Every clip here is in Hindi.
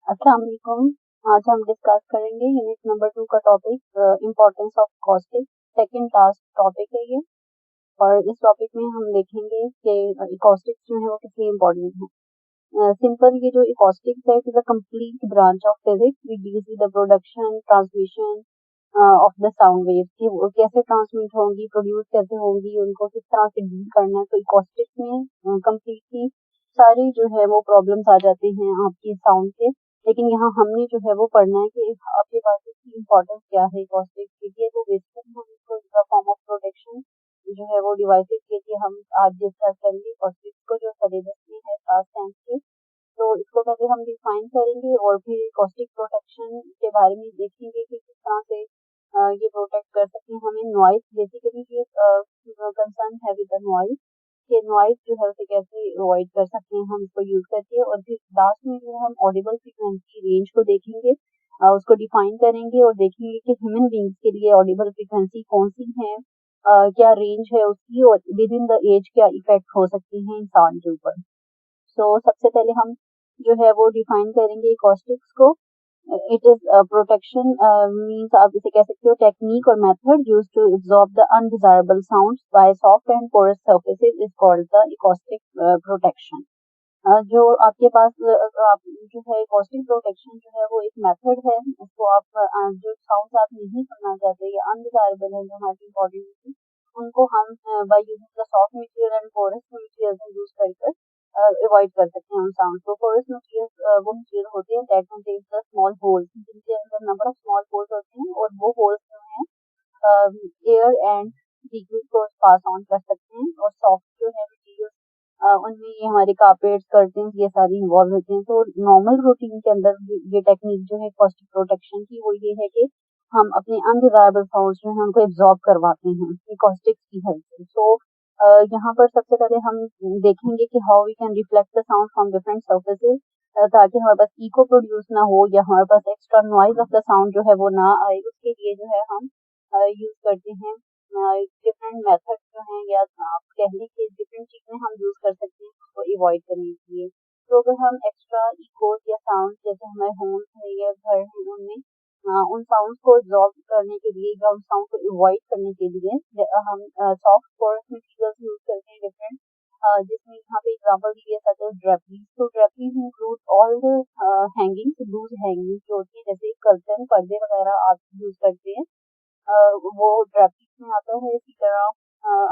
अस्सलाम वालेकुम। आज हम डिस्कस करेंगे यूनिट नंबर 2 का topic importance of acoustic. Second last topic है ये, और इस टॉपिक में हम देखेंगे कि अकॉस्टिक्स जो है वो कितनी इम्पोर्टेंट है। सिंपल ये जो अकॉस्टिक्स है, it is a complete branch of physics. We deals with the production, transmission of the sound waves कि वो कैसे ट्रांसमिट होंगी, प्रोड्यूस कैसे होंगी, उनको किस तरह से डील करना है। तो अकॉस्टिक्स में कंप्लीटली सारी जो है वो प्रॉब्लम्स आ जाती हैं आपकी साउंड के। लेकिन यहाँ हमने जो है वो पढ़ना है कि आपके पास इसकी इम्पोर्टेंस क्या है अकॉस्टिक्स के लिए। तो बेसिकली हम इसको फॉर्म ऑफ प्रोटेक्शन जो है वो डिवाइसेस के लिए हम आज डिस्कस करेंगे अकॉस्टिक्स को, जो सिलेबस में है क्लास 10 के। तो इसको पहले हम डिफाइन करेंगे और फिर अकॉस्टिक प्रोटेक्शन के बारे में देखेंगे कि किस तरह से ये प्रोटेक्ट कर सकते हैं हमें। नॉइस बेसिकली ये कंसर्न है विद द नॉइस, कि नॉइस जो है उसे कैसे अवॉइड कर सकते हैं हम इसको यूज करके। और फिर लास्ट में जो है हम ऑडिबल फ्रीक्वेंसी रेंज को देखेंगे, उसको डिफाइन करेंगे और देखेंगे कि ह्यूमन बींग्स के लिए ऑडिबल फ्रीक्वेंसी कौन सी है, क्या रेंज है उसकी, और विद इन द एज क्या इफेक्ट हो सकती है इंसान के ऊपर। तो सबसे पहले हम जो है वो डिफाइन करेंगे अकॉस्टिक्स को। इट इज प्रोटेक्शन मीन्स आप इसे कह सकते हो टेक्निक और method used to absorb the undesirable sounds by soft and porous surfaces is called the acoustic protection. जो आपके पास आप जो है अकॉस्टिक प्रोटेक्शन जो है वो एक मेथड है। उसको आप जो साउंड्स आप नहीं सुनना चाहते या अनडिजायरेबल है जो हमारी बॉडी में, उनको हम by using the soft material and porous material use कर अवॉइड कर सकते हैं उन साउंड को। पोरस मटेरियल वो मटेरियल होते हैं that contains the small holes, जिनके अंदर नंबर ऑफ स्मॉल होल्स होते हैं, और वो होल्स जो हैं एयर एंड लिक्विड को पास ऑन कर सकते हैं। और सॉफ्ट जो है मटेरियल उनमें ये हमारे कारपेट्स, कर्टन्स ये सारी इन्वॉल्व होते हैं। तो नॉर्मल रूटीन के अंदर ये टेक्निक जो है कॉस्टिक प्रोटेक्शन की, वो ये है कि हम अपने अनडिजायरेबल साउंड्स जो है उनको एब्जॉर्ब करवाते हैं कॉस्टिक्स की हेल्प से। तो यहाँ पर सबसे पहले हम देखेंगे कि how we can reflect the sound from different surfaces, ताकि हमारे पास इको प्रोड्यूस ना हो या हमारे पास extra noise of the sound जो है वो ना आए। उसके लिए जो है हम यूज करते हैं डिफरेंट मेथड जो हैं, या आप कह लें कि डिफरेंट चीजें हम यूज कर सकते हैं उसको अवॉइड करने के लिए। तो अगर हम एक्स्ट्रा इकोज या साउंड जैसे हमारे होम्स है या घर है उनमें उन साउंड्स को एब्जॉर्ब करने के लिए या उन साउंड को अवॉइड करने के लिए हम सॉफ्ट पोरस मटेरियल्स यूज करते हैं डिफरेंट, जिसमें यहाँ पे एग्जांपल दी है सच एज ड्रेपरीज। तो draperies include all the hangings, loose hangings जो होती है, जैसे कर्टन, पर्दे वगैरह आप यूज करते हैं, वो ड्रेपरीज में आता है। इसी तरह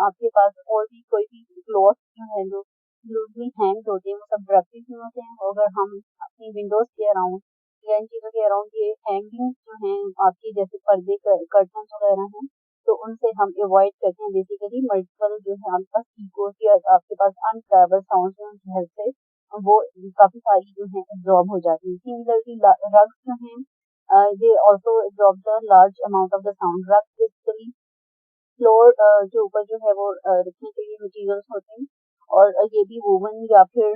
आपके पास और भी कोई भी क्लॉथ जो है जो लूजली हैंग होते हैं वो सब ड्रेपरीज में होते हैं। अगर हम अपनी विंडोज के अराउंड या इन चीज़ों के अराउंड ये हैंगिंग जो हैं आपकी, जैसे पर्दे, कर्टन वगैरह हैं, तो उनसे हम अवॉइड करते हैं बेसिकली मल्टीपल जो है आपके पास इकोस या आपके पास अनट्रैवल साउंड है उनकी हेल्प से वो काफी सारी जो है एब्जॉर्ब हो जाती है। सिमिलरली रग्स जो हैं they also absorb the large amount of the sound। rugs basically floor के ऊपर जो है वो रखने के लिए मटेरियल्स होते हैं, और ये भी वूवन या फिर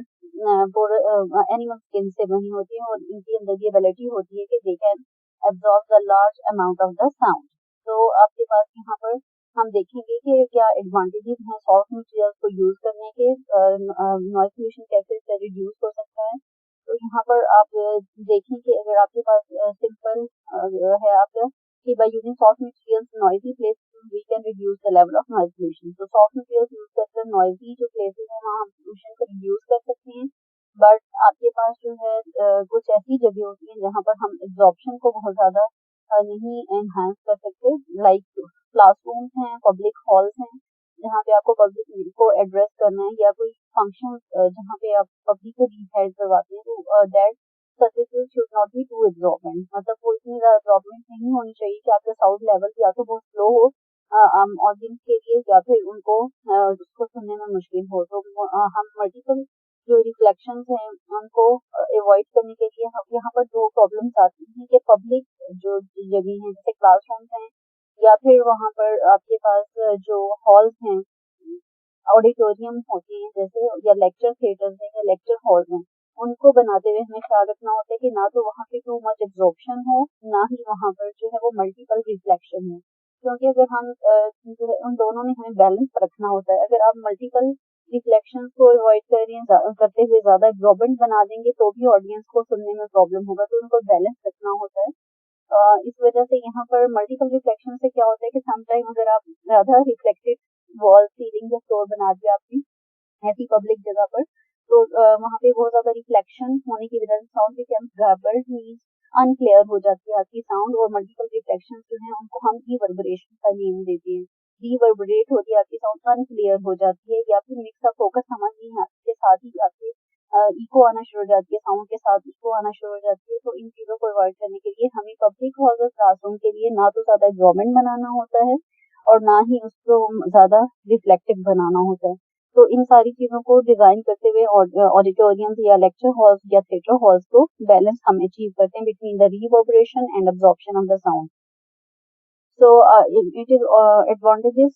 एनिमल स्किन से बनी होती है, और इनके अंदर ये एबिलिटी होती है कि they can absorb the large amount of the sound. तो आपके पास यहाँ पर हम देखेंगे कि क्या एडवांटेजेस हैं सॉफ्ट मटेरियल्स को यूज करने के, नॉइस पोल्यूशन कैसे इससे रिड्यूस हो सकता है। तो यहाँ पर आप देखें कि अगर आपके पास सिंपल है आपका कि by using soft materials noisy places we can reduce the level of noise pollution। तो soft materials यूज करके noisy जो places हैं वहाँ हम pollution को reduce कर सकते हैं। बट आपके पास जो है कुछ ऐसी जगह होती हैं जहाँ पर हम एब्जॉर्प्शन को बहुत ज्यादा नहीं एनहांस कर सकते, लाइक क्लासरूम्स हैं, पब्लिक हॉल्स हैं, जहाँ पे आपको पब्लिक को एड्रेस करना है, या कोई फंक्शन जहाँ पे आप पब्लिक को रीड करवाते हैं, तो that surfaces should not be too absorbent. मतलब वो इतनी ज़्यादा एब्जॉर्बेंट नहीं होनी चाहिए कि आपका साउंड लेवल या तो बहुत स्लो हो ऑडियंस के लिए, या फिर उनको उसको सुनने में मुश्किल हो। तो हम मल्टीपल जो रिफ्लेक्शंस हैं उनको अवॉइड करने के लिए हम यहाँ पर दो प्रॉब्लम्स आती हैं कि पब्लिक जो जगह हैं जैसे क्लासरूम्स हैं, या फिर वहाँ पर आपके पास जो हॉल्स हैं, ऑडिटोरियम होते हैं जैसे, या लेक्चर थिएटर्स हैं या लेक्चर हॉल्स हैं, उनको बनाते हुए हमें ख्याल रखना होता है कि ना तो वहाँ पे टू मच एब्जॉर्प्शन हो, ना ही वहाँ पर जो है वो मल्टीपल रिफ्लेक्शन हो। क्योंकि अगर हम जो है उन दोनों में हमें बैलेंस रखना होता है। अगर आप मल्टीपल रिफ्लेक्शंस को अवॉइड करते हुए ज़्यादा एब्जॉर्बेंट बना देंगे तो भी ऑडियंस को सुनने में प्रॉब्लम होगा, तो उनको बैलेंस रखना होता है। इस वजह से यहाँ पर मल्टीपल रिफ्लेक्शन से क्या होता है कि समटाइम अगर आप ज़्यादा रिफ्लेक्टेड वॉल, सीलिंग या फ्लोर बना दिया आपने ऐसी पब्लिक जगह पर, तो वहाँ पे बहुत ज़्यादा रिफ्लेक्शन होने की वजह से sound becomes garbled, means unclear हो जाती है आपकी साउंड, और मल्टीपल रिफ्लेक्शन जो है उनको हम रिवर्बरेशन का नेम देते हैं। रिवर्बरेट होती है आपकी साउंड, अनक्लियर हो जाती है, या फिर मिक्स अप होकर समझ नहीं आती के साथ ही आपके इको आना शुरू हो जाती है, साउंड के साथ इको आना शुरू हो जाती है। तो इन चीज़ों को अवॉइड करने के लिए हमें पब्लिक हॉल और क्लासरूम के लिए ना तो ज़्यादा एब्जॉर्बेंट बनाना होता है और ना ही उसको ज़्यादा रिफ्लेक्टिव बनाना होता है। तो इन सारी चीज़ों को डिज़ाइन करते हुए ऑडिटोरियम्स या लेक्चर हॉल्स या थिएटर हॉल्स को बैलेंस हम अचीव करते हैं between the reverberation and absorption of the sound. So it is advantages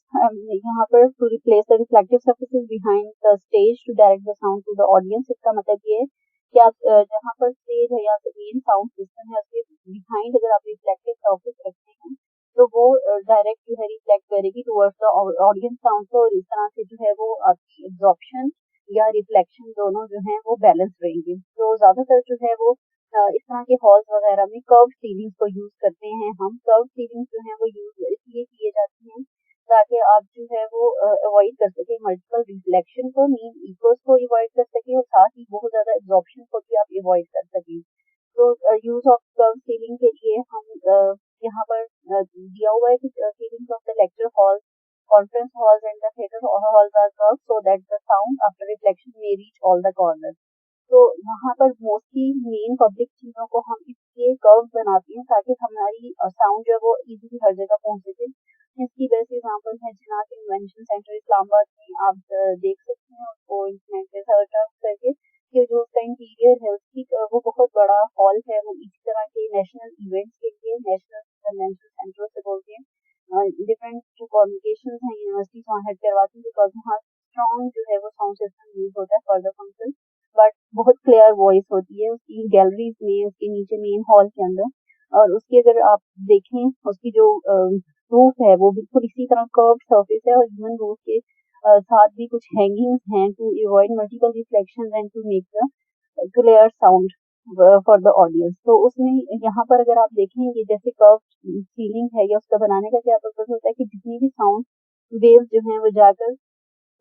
यहाँ पर to replace the reflective surfaces behind the stage to direct the sound to the audience। इसका मतलब ये है कि आप जहाँ पर स्टेज है या मेन साउंड सिस्टम है उसके बिहाइंड अगर आप रिफ्लेक्टिव सर्फेस रखते हैं तो वो डायरेक्ट जो है रिफ्लेक्ट करेगी टुवर्ड्स द ऑडियंस साउंड को, और इस तरह से जो है वो आपकी एब्जॉर्प्शन या रिफ्लेक्शन दोनों जो है वो बैलेंस रहेंगे। तो ज़्यादातर जो है वो इस तरह के हॉल्स वगैरह में कर्व सीलिंग्स को यूज करते हैं हम। कर्व सीलिंग्स जो है वो यूज इसलिए किए जाते हैं ताकि आप जो है वो अवॉइड कर सके मल्टीपल रिफ्लेक्शन को, मीन इकोस को अवॉइड कर सके, और साथ ही बहुत ज्यादा एब्जॉर्प्शन को भी आप अवॉइड कर सकें। तो यूज ऑफ कर्व सीलिंग के लिए हम यहाँ पर दिया हुआ है कि ceilings of the lecture hall, conference halls and the theater halls are curved so that the sound after reflection may reach all the corners। तो वहाँ पर मोस्टली मेन पब्लिक चीज़ों को हम इसलिए कर्व बनाते हैं ताकि हमारी साउंड जो है वो इजीली हर जगह पहुँच सके। इसकी बेस्ट एग्जांपल है जिनाक इन्वेंशन सेंटर इस्लामाबाद में, आप देख सकते हैं उसको इंटरनेट पे सर्च आउट करके कि जो उसका इंटीरियर है उसकी वो बहुत बड़ा हॉल है। वो इसी तरह के नेशनल इवेंट्स के लिए नेशनल कन्वेंशन सेंटर से बोलते हैं, डिफरेंट जो कम्युनिकेशन है यूनिवर्सिटी वहाँ हेड करवाती है बिकॉज वहाँ स्ट्रॉन्ग जो है वो साउंड सिस्टम यूज होता है फॉर द फंक्शन, बट बहुत क्लियर वॉइस होती है उसकी गैलरीज में, उसके नीचे मेन हॉल के अंदर। और उसकी अगर आप देखें उसकी जो रूफ है वो बिल्कुल इसी तरह कर्व सरफेस है, और इवन रूफ के साथ भी कुछ हैंगिंग्स हैं to avoid multiple reflection and to make the clear sound for the audience. तो उसमें यहाँ पर अगर आप देखेंगे जैसे कर्व सीलिंग है या उसका बनाने का क्या पर्पज होता है कि जितनी भी साउंड वेव्स जो है वो जाकर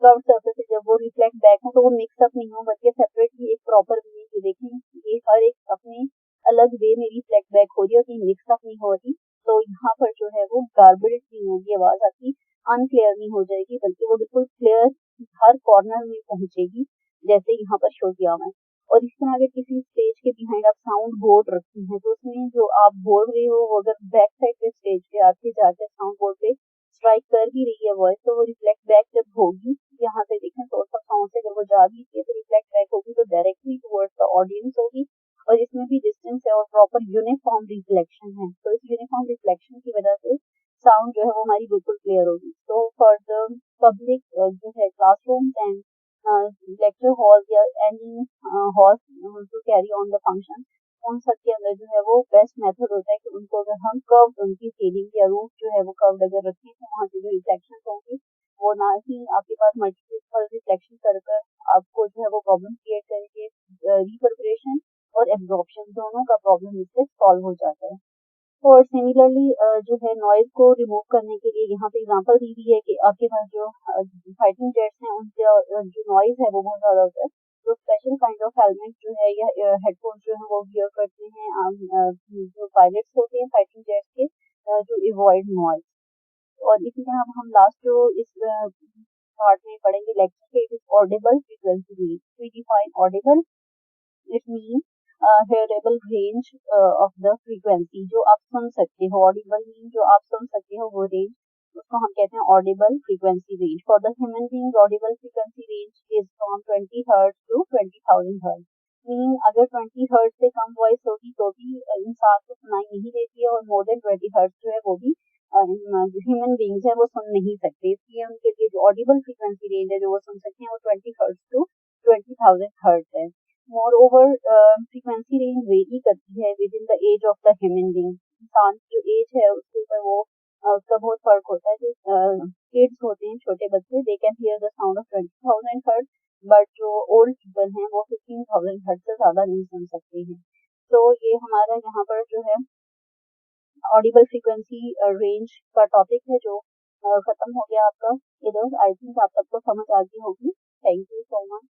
कर्व सरफेस से जब वो रिफ्लेक्ट बैक हो तो वो मिक्स अप नहीं हो, बल्कि सेपरेटली एक प्रॉपर वे में देखें ये हर एक अपने अलग वे में रिफ्लेक्ट बैक हो रही है, और मिक्स अप नहीं हो रही। तो यहाँ पर जो है वो गार्बेज नहीं होगी, आवाज आपकी अनक्लियर नहीं हो जाएगी, बल्कि वो बिल्कुल क्लियर हर कॉर्नर में पहुंचेगी जैसे यहाँ पर शो किया हुआ है। और इस तरह अगर किसी स्टेज के बिहाइंड आप साउंड बोर्ड रखती हैं तो उसमें जो आप बोल रहे हो वो अगर बैक साइड पे स्टेज पे आपके जाकर साउंड बोर्ड पे स्ट्राइक कर भी रही है वॉइस, तो वो रिफ्लेक्ट बैक जब होगी यहाँ से देखें सोर्स ऑफ साउंड से अगर वो जा भी रही है तो रिफ्लेक्ट बैक होगी तो डायरेक्टली टुवर्ड्स द ऑडियंस होगी, और इसमें भी डिस्टेंस है और प्रॉपर यूनिफॉर्म रिफ्लेक्शन है। तो इस यूनिफॉर्म रिफ्लेक्शन की वजह से साउंड जो है वो हमारी बिल्कुल क्लियर होगी। तो फॉर द पब्लिक जो है क्लासरूम एंड लेक्चर हॉल या any hall to carry on the function, उन सब के अंदर जो है वो बेस्ट मेथड होता है कि उनको अगर हम कर्व उनकी सीलिंग या रूफ जो है वो कर्व अगर रखें तो वहाँ से जो रिफ्लेक्शन होंगी वो ना ही आपके पास मल्टीपल रिफ्लेक्शन कर कर आपको जो है वो प्रॉब्लम क्रिएट करेंगे, रिवर्बरेशन और एब्जॉर्प्शन दोनों का प्रॉब्लम इससे सॉल्व हो जाता है। और सिमिलरली जो है नॉइज को रिमूव करने के लिए यहाँ पे एग्जांपल दी हुई है कि आपके पास जो फाइटिंग जेट्स हैं उनका जो नॉइज है वो बहुत ज़्यादा होता है, तो स्पेशल काइंड ऑफ हेलमेट जो है या हेडफोन जो है वो वियर करते हैं जो पायलट्स होते हैं फाइटिंग जेट्स के जो अवॉइड नॉइज। और इसी तरह अब हम लास्ट जो इस पार्ट में पढ़ेंगे लेक्चर के, it is audible frequency range. We define audible, it mean hearable range of the frequency, जो आप सुन सकते हो। ऑडिबल मीन जो आप सुन सकते हो वो रेंज, उसको हम कहते हैं audible frequency range. For the human being audible frequency range is from 20 hertz to 20,000 hertz. Mean अगर 20 हर्ट्ज से कम वॉइस होगी तो भी इंसान को सुनाई नहीं देती है, और मोर देन 20 हर्ट्ज जो है वो भी ह्यूमन बींग्स है वो सुन नहीं सकते। इसलिए उनके लिए जो ऑडिबल फ्रीक्वेंसी रेंज है जो वो सुन सकते हैं वो 20 हर्ट्ज टू 20,000 हर्ट्ज है। Moreover frequency range vary करती है within the age of the human being. इंसान की जो एज है उसके ऊपर वो उसका बहुत फर्क होता है। जो किड्स होते हैं, छोटे बच्चे, they can hear the sound of 20,000 hertz, but जो ओल्ड पीपल हैं वो 15,000 हर्ट्ज से ज़्यादा नहीं सुन सकते हैं। तो ये हमारा यहाँ पर जो है ऑडिबल फ्रीक्वेंसी रेंज का टॉपिक है जो खत्म हो गया आपका इधर। आई थिंक आप सबको समझ आ गई होगी। Thank you so much.